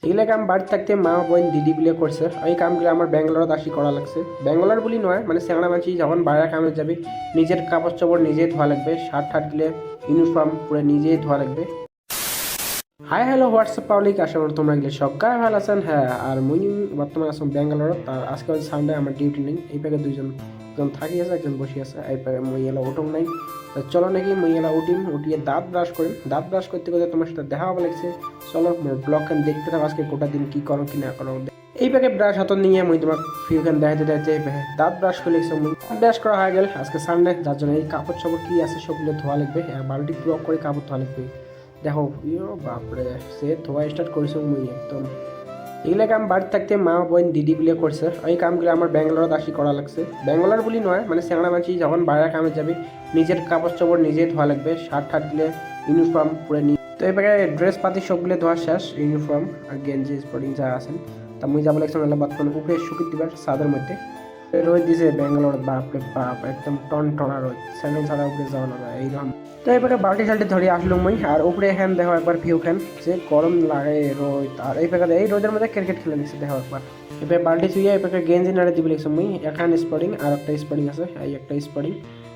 এগুলো কাম বাড়িতে থাকতে মা বোন দিদিগুলো করছে। এই কামগুলো আমার ব্যাঙ্গালোরত আসি করা লাগছে। ব্যাঙ্গালোর বলি নয়, মানে সেখানে মানছি যখন বাইরে কামে যাবে নিজের কাপড় চোপড় নিজেই ধোয়া লাগবে, শার্ট টার্টগুলো ইউনিফর্ম পুরো নিজেই ধোয়া লাগবে। হাই হ্যালো হোয়াটসঅ্যাপ পাবলিক, আশা করি তোমরা গেলে সব গায়ে ভালো আছেন। হ্যাঁ, আর মুই বর্তমানে আছি ব্যাঙ্গালোর। তার আজকে সানডে, আমার ডিউটি নেই। এই প্যাকে একজন থাকি আছে, একজন বসে আছে। এই প্যাকে মুই এলা উঠুম নাই। তো চলো নাকি মুই এলা উঠিয়ে দাঁত ব্রাশ করি। দাঁত ব্রাশ করতে করতে তোমার সাথে দেখা হওয়া লাগছে। চলো মোর ব্লগ খান দেখতে থাকো, আজকে গোটা দিন কি করো কি না করো। এই প্যাকে ব্রাশ হাত নিয়ে মুই তোমার ফিউ খান দেখাতে দাঁত ব্রাশ করে লিখছে। মুই ব্রাশ করা হয়ে গেল। আজকে সানডে, যার জন্য এই কাপড় চাপড় কি আছে সবগুলো ধোয়া লাগবে। বালতি পুরো করে কাপড় ধোয়া লাগবে। দেখো বাপরে, সে ধোয়া স্টার্ট করেছে মুই একদম। এগুলো কাম বাড়িতে থাকতে মা বোন দিদিগুলো করছে। এই কামগুলো আমার ব্যাঙ্গালোরত আসি করা লাগছে। ব্যাঙ্গালোর বলি নয়, মানে সেখানে মানছি যখন বাইরে কামে যাবে নিজের কাপড় চোপড় নিজেই ধোয়া লাগবে, শার্ট টার্টগুলো ইউনিফর্ম পুরো তো এবারে ড্রেস পাতি সবগুলো ধোয়া শেষ। ইউনিফর্ম আর গেঞ্জি স্পোর্টিং যা আছেন তা মুই যাবো লাগছে বর্তমানে উপরে শুকিয়ে দিবার ছাদের মধ্যে। রোদ দিছে ব্যাঙ্গালোর, বাপরে বাপ, একদম টন টনা রোদ। স্যান্ডেল ছাড়া উপরে যাওয়া না এইরকম। তো এবারে বাল্টি সাল্টি ধরে আসলো মুই, আর উপরে এখান দেখো একবার ভিউ খান যে গরম লাগে রোদ। আর এই প্যাকে এই রোদের মধ্যে ক্রিকেট খেলে নিচ্ছে দেখো একবার। এবার বাল্টি ছুঁয়ে এই প্যাকে গেঞ্জি নাড়ে দিবি লিখছো মুই। এখান স্পোর্টিং আর একটা স্পোর্টিং আছে, এই একটা স্পোর্টিং।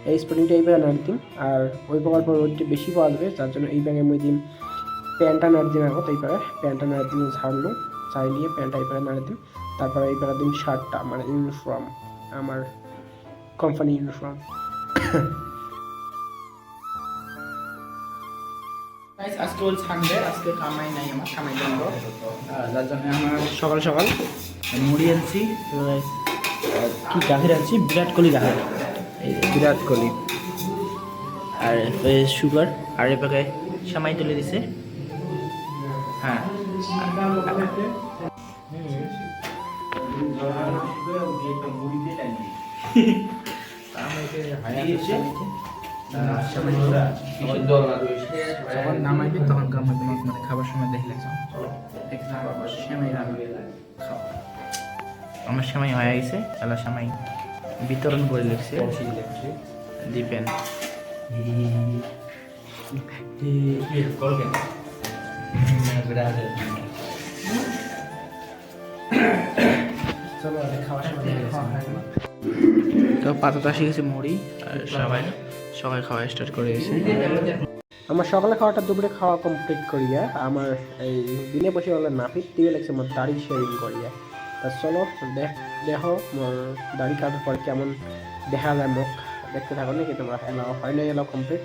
এই স্পোর্টিংটা এই প্যাকে নাড়ি দিম। আর ওই প্রকল্প রোদটি বেশি পাওয়া যাবে, যার জন্য এই প্যাকে মুই দিম প্যান্টটা নাড়ি দিম। এখন এই প্যাকে প্যান্টটা নাড়ি দিম, ঝাড়লো চাই নিয়ে প্যান্টটা এই প্যাকে নাড়ি দিম। তারপরে এই প্যাকে দিম শার্টটা, মানে ইউনিফর্ম, আমার কোম্পানি ইউনিফর্ম। আজকে হল সানডে, আজকে কামাই নাই, আমার কামাই বন্ধ। যার জন্য আমার সকাল সকাল মুড়ি আনছি, কি গাভীর আনছি, বিরাট কোহলি গাভীর, এই বিরাট কোহলি। আর সুগার, আর এপাকে সামাই তুলে দিছে। হ্যাঁ, যখন নামাইবি তখন তোমাকে মানে খাবার সময় দেখলে আমার সময় হয়ে গেছে। এলা সময় বিতরণ করে লিখছে দিবেন। চলো খাওয়ার সময় তো পাতাটা শিখেছে মুড়ি, আর সবাই সবাই খাওয়া স্টার্ট করে দিয়েছে। আমার সকালে খাওয়াটা দুপুরে খাওয়া কমপ্লিট করিয়া আমার এই দিনে বসে বলে নাপিত দিবে লাগছে মোর দাড়ি শেভিং করিয়া। তা চলো দেখো মোর দাড়ি কাটার পর কেমন দেখা যায় মুখ, দেখতে থাকো নাকি তোমরা। এলাও হয় না, এলাও কমপ্লিট।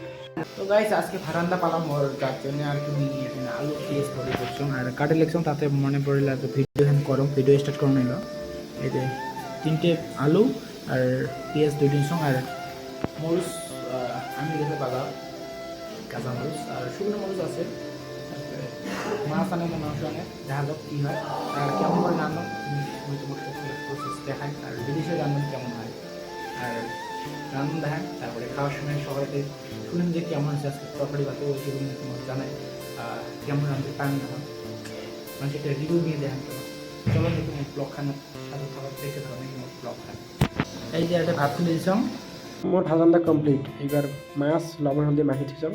তো গাইস আজকে ফারান্দা পালাম মোর যার জন্য আর কি এখানে আলু পেঁয়াজ করে করছিলাম আর কাটে লিখছিলাম। তাতে মনে পড়লে তো ভিডিও এখন করম, ভিডিও স্টার্ট করুন এলো। এই যে 3টে আলু আর পেঁয়াজ 2 সঙ্গ আর মরিচ আমি গেছে বাজার, কাঁচা মরিচ আর শুকনো মরিচ আছে। তারপরে মাছ আনে, মাংস আনে, দেখা যাক কী হয় আর কেমন করে রান্নাম আমি তোমার সাথে প্রসেস দেখাই। আর বিদেশের রান্না কেমন হয় আর রান্না দেখান। তারপরে খাওয়ার সময় সবাইকে শুনেন যে কেমন আছে আজকে তরকারি ভাতে, ওই সেগুলো তোমার জানাই কেমন রান্না পান না হয়, মানে সেটা রিভিউ নিয়ে দেখান। চলো দেখুন ব্লগ খানার সাথে খাবার দেখে থাকো নাকি মোট ব্লগ খান। এই যে একটা ভাত তুলে দিচ্ছাম, মোর ভাজানটা কমপ্লিট। এবার মাছ লবণ হলদি মাখি দিয়েছিলাম।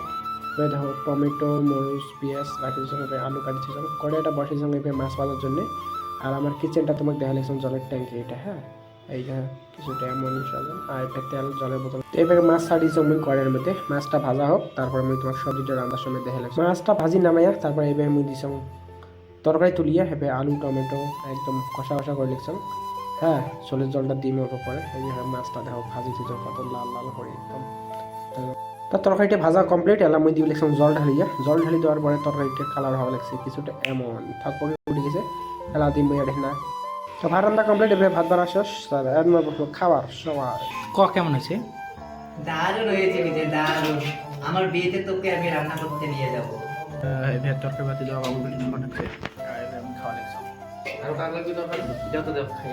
এবার দেখো টমেটো মরিচ পেঁয়াজ রাখি দিয়েছিলাম, এবার আলু কাটি দিয়েছিলাম, কড়াইটা বসিয়েছিলাম এবার মাছ ভাজার জন্য। আর আমার কিচেনটা তোমাকে দেখা লিখছিলাম জলের ট্যাঙ্কি এটা। হ্যাঁ, এইটা কিছুটা এমন সাজান আর একটা তেল জলের বোতল। এবারে মাছ ছাড়িয়েছি আমি কড়াইয়ের মধ্যে, মাছটা ভাজা হোক তারপর আমি তোমার সবজিটা রান্নার সময় দেখা লাগছে। মাছটা ভাজি নামাইয়া তারপরে এবার আমি দিয়েছিলাম তরকারি তুলিয়া, হেবে আলু টমেটো একদম কষা কষা করে লিখছিলাম। হ্যাঁ, চলের জলটা ডিম ওর পরে এই যে মাছটা দেখো ভাজি থেকে কত লাল লাল করে একদম। তো তরকারিটা ভাজা কমপ্লিট। এলাম ওই দিয়ে লিখছিলাম জল ঢালি দেওয়ার পরে তরকারিটা কালার ভালো লাগছে কিছুটা এমন থাক পরে উঠে গেছে। এলা দিন বইয়া দেখি না। তো ভাত রান্না কমপ্লিট, এবার ভাত বাড়া শেষ, খাবার সবার কেমন হয়েছে? দারুণ হয়েছে বিজয়, দারুণ। আমার বিয়েতে তোকে আমি রান্না করতে নিয়ে যাবো। এবার তরকারি বাতি দেওয়া বাবু বলে বানাচ্ছে আর এবার আমি খাওয়া লাগছে। আর কাগজ দরকার যত দেব খাই